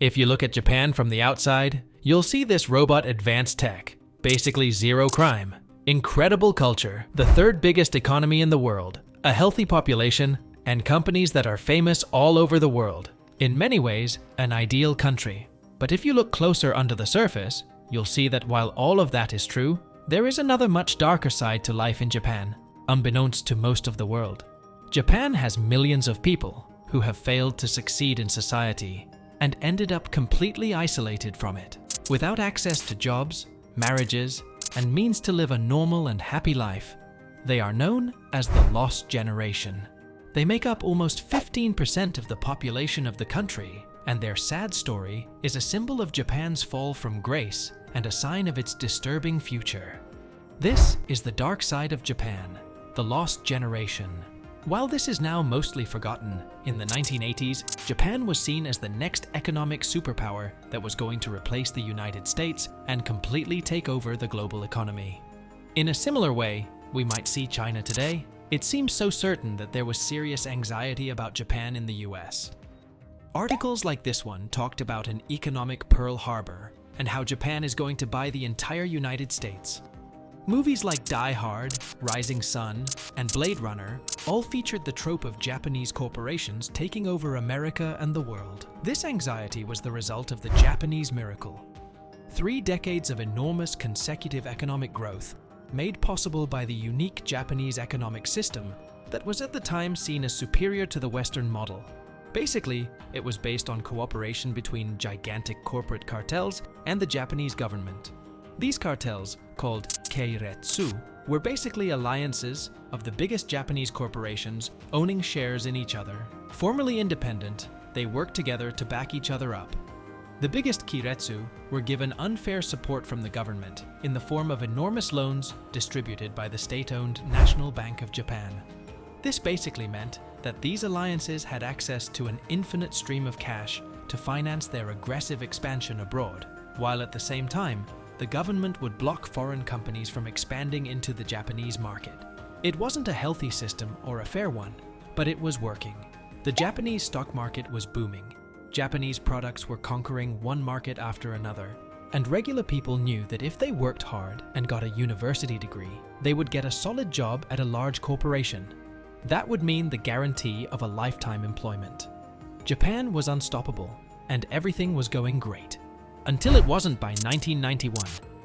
If you look at Japan from the outside, you'll see this robot advanced tech, basically zero crime, incredible culture, the third biggest economy in the world, a healthy population, and companies that are famous all over the world. In many ways, an ideal country. But if you look closer under the surface, you'll see that while all of that is true, there is another much darker side to life in Japan, unbeknownst to most of the world. Japan has millions of people who have failed to succeed in society and ended up completely isolated from it, without access to jobs, marriages, and means to live a normal and happy life. They are known as the Lost Generation. They make up almost 15% of the population of the country, and their sad story is a symbol of Japan's fall from grace and a sign of its disturbing future. This is the dark side of Japan, the Lost Generation. While this is now mostly forgotten, in the 1980s, Japan was seen as the next economic superpower that was going to replace the United States and completely take over the global economy. In a similar way, we might see China today. It seems so certain that there was serious anxiety about Japan in the US. Articles like this one talked about an economic Pearl Harbor and how Japan is going to buy the entire United States. Movies like Die Hard, Rising Sun, and Blade Runner all featured the trope of Japanese corporations taking over America and the world. This anxiety was the result of the Japanese miracle. 3 decades of enormous consecutive economic growth, made possible by the unique Japanese economic system that was at the time seen as superior to the Western model. Basically, it was based on cooperation between gigantic corporate cartels and the Japanese government. These cartels, called keiretsu, were basically alliances of the biggest Japanese corporations owning shares in each other. Formerly independent, they worked together to back each other up. The biggest keiretsu were given unfair support from the government in the form of enormous loans distributed by the state-owned National Bank of Japan. This basically meant that these alliances had access to an infinite stream of cash to finance their aggressive expansion abroad, while at the same time, the government would block foreign companies from expanding into the Japanese market. It wasn't a healthy system or a fair one, but it was working. The Japanese stock market was booming. Japanese products were conquering one market after another, and regular people knew that if they worked hard and got a university degree, they would get a solid job at a large corporation. That would mean the guarantee of a lifetime employment. Japan was unstoppable, and everything was going great. Until it wasn't by 1991.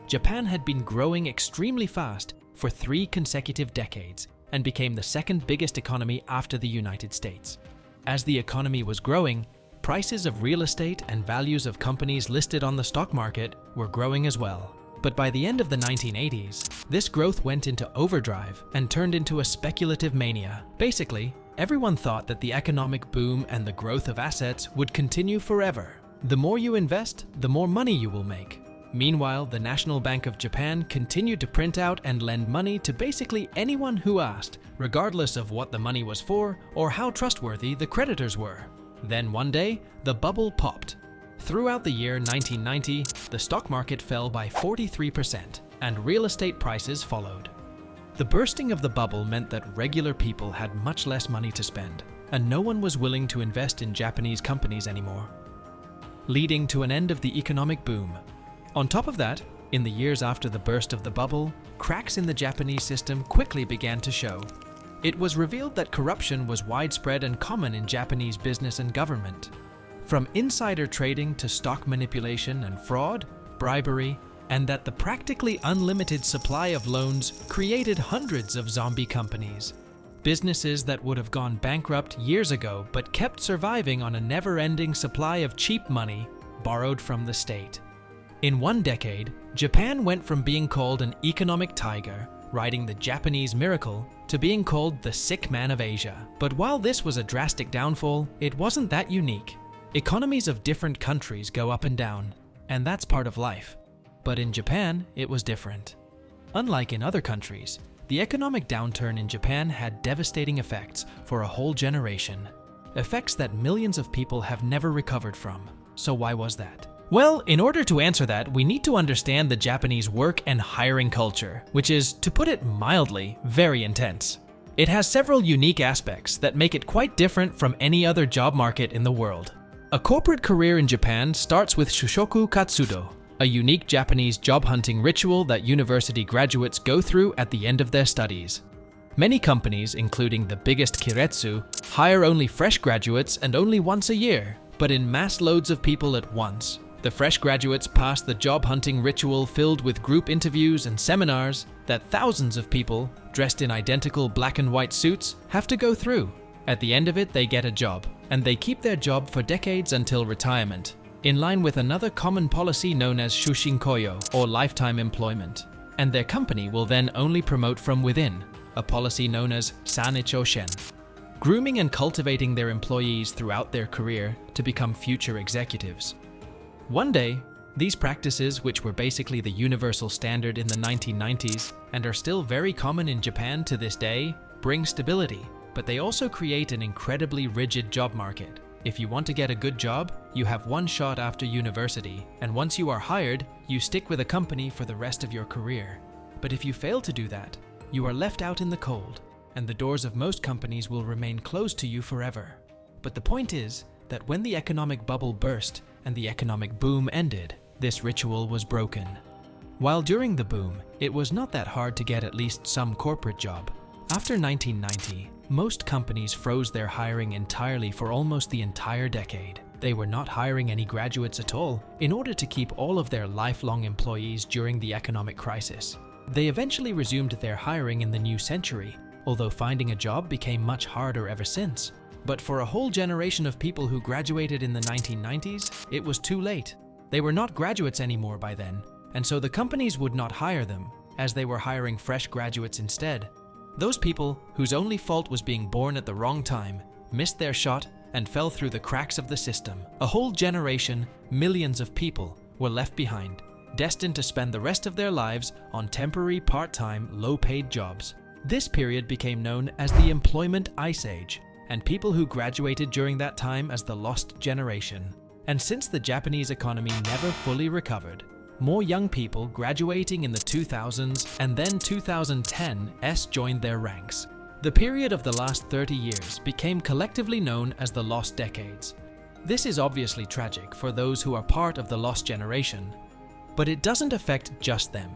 Japan had been growing extremely fast for 3 consecutive decades and became the second biggest economy after the United States. As the economy was growing, prices of real estate and values of companies listed on the stock market were growing as well. But by the end of the 1980s, this growth went into overdrive and turned into a speculative mania. Basically, everyone thought that the economic boom and the growth of assets would continue forever. The more you invest, the more money you will make. Meanwhile, the National Bank of Japan continued to print out and lend money to basically anyone who asked, regardless of what the money was for or how trustworthy the creditors were. Then one day, the bubble popped. Throughout the year 1990, the stock market fell by 43%, and real estate prices followed. The bursting of the bubble meant that regular people had much less money to spend, and no one was willing to invest in Japanese companies anymore, leading to an end of the economic boom. On top of that, in the years after the burst of the bubble, cracks in the Japanese system quickly began to show. It was revealed that corruption was widespread and common in Japanese business and government. From insider trading to stock manipulation and fraud, bribery, and that the practically unlimited supply of loans created hundreds of zombie companies. Businesses that would have gone bankrupt years ago but kept surviving on a never-ending supply of cheap money borrowed from the state. In 1 decade, Japan went from being called an economic tiger, riding the Japanese miracle, to being called the sick man of Asia. But while this was a drastic downfall, it wasn't that unique. Economies of different countries go up and down, and that's part of life. But in Japan, it was different. Unlike in other countries, the economic downturn in Japan had devastating effects for a whole generation. Effects that millions of people have never recovered from. So why was that? Well, in order to answer that, we need to understand the Japanese work and hiring culture, which is, to put it mildly, very intense. It has several unique aspects that make it quite different from any other job market in the world. A corporate career in Japan starts with Shushoku Katsudo, a unique Japanese job hunting ritual that university graduates go through at the end of their studies. Many companies, including the biggest Keiretsu, hire only fresh graduates and only once a year, but in mass loads of people at once. The fresh graduates pass the job hunting ritual filled with group interviews and seminars that thousands of people, dressed in identical black and white suits, have to go through. At the end of it, they get a job, and they keep their job for decades until retirement, in line with another common policy known as Shushinkoyo, or lifetime employment. And their company will then only promote from within, a policy known as Sanichoshen, grooming and cultivating their employees throughout their career to become future executives. One day, these practices, which were basically the universal standard in the 1990s and are still very common in Japan to this day, bring stability, but they also create an incredibly rigid job market. If you want to get a good job, you have one shot after university, and once you are hired, you stick with a company for the rest of your career. But if you fail to do that, you are left out in the cold, and the doors of most companies will remain closed to you forever. But the point is that when the economic bubble burst and the economic boom ended, this ritual was broken. While during the boom, it was not that hard to get at least some corporate job. After 1990, most companies froze their hiring entirely for almost the entire decade. They were not hiring any graduates at all in order to keep all of their lifelong employees during the economic crisis. They eventually resumed their hiring in the new century, although finding a job became much harder ever since. But for a whole generation of people who graduated in the 1990s, it was too late. They were not graduates anymore by then, and so the companies would not hire them, as they were hiring fresh graduates instead. Those people, whose only fault was being born at the wrong time, missed their shot and fell through the cracks of the system. A whole generation, millions of people, were left behind, destined to spend the rest of their lives on temporary, part-time, low-paid jobs. This period became known as the Employment Ice Age, and people who graduated during that time as the Lost Generation. And since the Japanese economy never fully recovered, more young people graduating in the 2000s and then 2010s joined their ranks. The period of the last 30 years became collectively known as the Lost Decades. This is obviously tragic for those who are part of the Lost Generation, but it doesn't affect just them.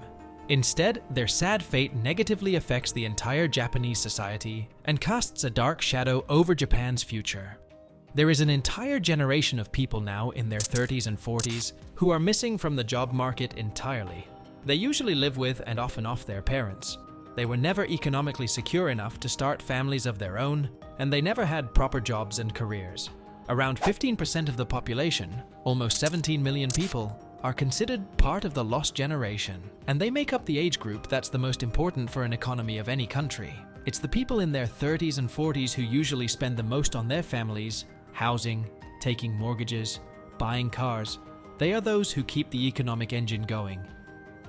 Instead, their sad fate negatively affects the entire Japanese society and casts a dark shadow over Japan's future. There is an entire generation of people now in their 30s and 40s who are missing from the job market entirely. They usually live with and often off their parents. They were never economically secure enough to start families of their own, and they never had proper jobs and careers. Around 15% of the population, almost 17 million people, are considered part of the Lost Generation, and they make up the age group that's the most important for an economy of any country. It's the people in their 30s and 40s who usually spend the most on their families, housing, taking mortgages, buying cars. They are those who keep the economic engine going.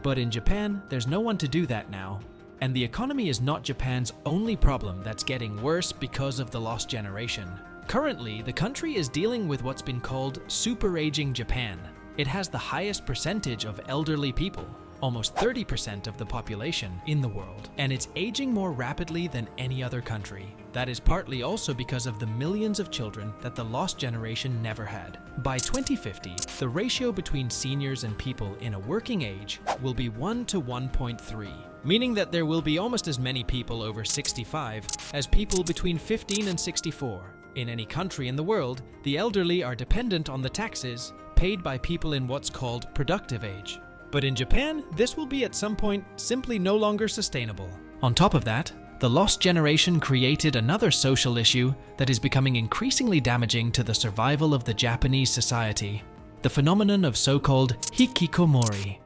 But in Japan, there's no one to do that now, and the economy is not Japan's only problem that's getting worse because of the Lost Generation. Currently, the country is dealing with what's been called super-aging Japan. It has the highest percentage of elderly people, almost 30% of the population in the world, and it's aging more rapidly than any other country. That is partly also because of the millions of children that the Lost Generation never had. By 2050, the ratio between seniors and people in a working age will be 1 to 1.3, meaning that there will be almost as many people over 65 as people between 15 and 64. In any country in the world, the elderly are dependent on the taxes paid by people in what's called productive age. But in Japan, this will be at some point simply no longer sustainable. On top of that, the Lost Generation created another social issue that is becoming increasingly damaging to the survival of the Japanese society: the phenomenon of so-called hikikomori.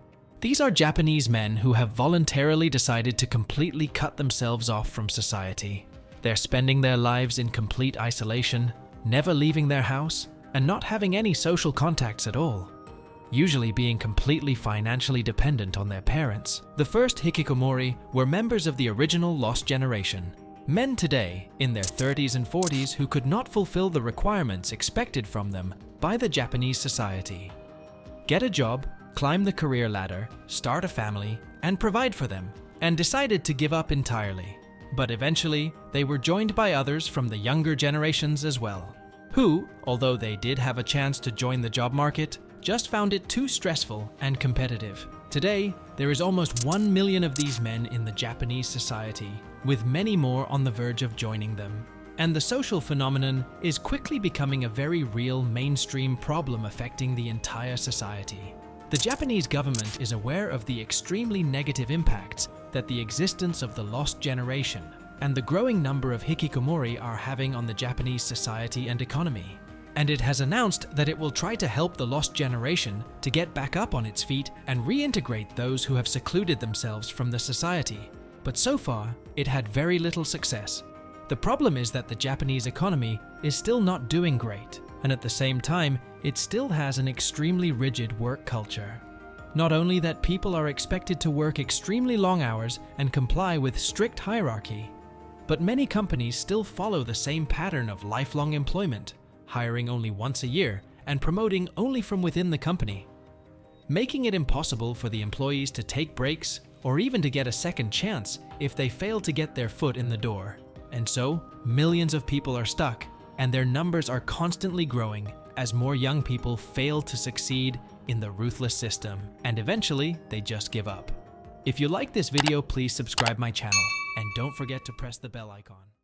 These are Japanese men who have voluntarily decided to completely cut themselves off from society. They're spending their lives in complete isolation, never leaving their house, and not having any social contacts at all, usually being completely financially dependent on their parents. The first hikikomori were members of the original Lost Generation, men today in their 30s and 40s who could not fulfill the requirements expected from them by the Japanese society. Get a job, climb the career ladder, start a family, and provide for them, and decided to give up entirely. But eventually, they were joined by others from the younger generations as well. who, although they did have a chance to join the job market, just found it too stressful and competitive. Today, there is almost 1 million of these men in the Japanese society, with many more on the verge of joining them. And the social phenomenon is quickly becoming a very real mainstream problem affecting the entire society. The Japanese government is aware of the extremely negative impacts that the existence of the lost generation and the growing number of hikikomori are having on the Japanese society and economy. And it has announced that it will try to help the lost generation to get back up on its feet and reintegrate those who have secluded themselves from the society. But so far, it had very little success. The problem is that the Japanese economy is still not doing great, and at the same time, it still has an extremely rigid work culture. Not only that people are expected to work extremely long hours and comply with strict hierarchy, but many companies still follow the same pattern of lifelong employment, hiring only once a year and promoting only from within the company, making it impossible for the employees to take breaks or even to get a second chance if they fail to get their foot in the door. And so, millions of people are stuck, and their numbers are constantly growing as more young people fail to succeed in the ruthless system, and eventually they just give up. If you like this video, please subscribe my channel, and don't forget to press the bell icon.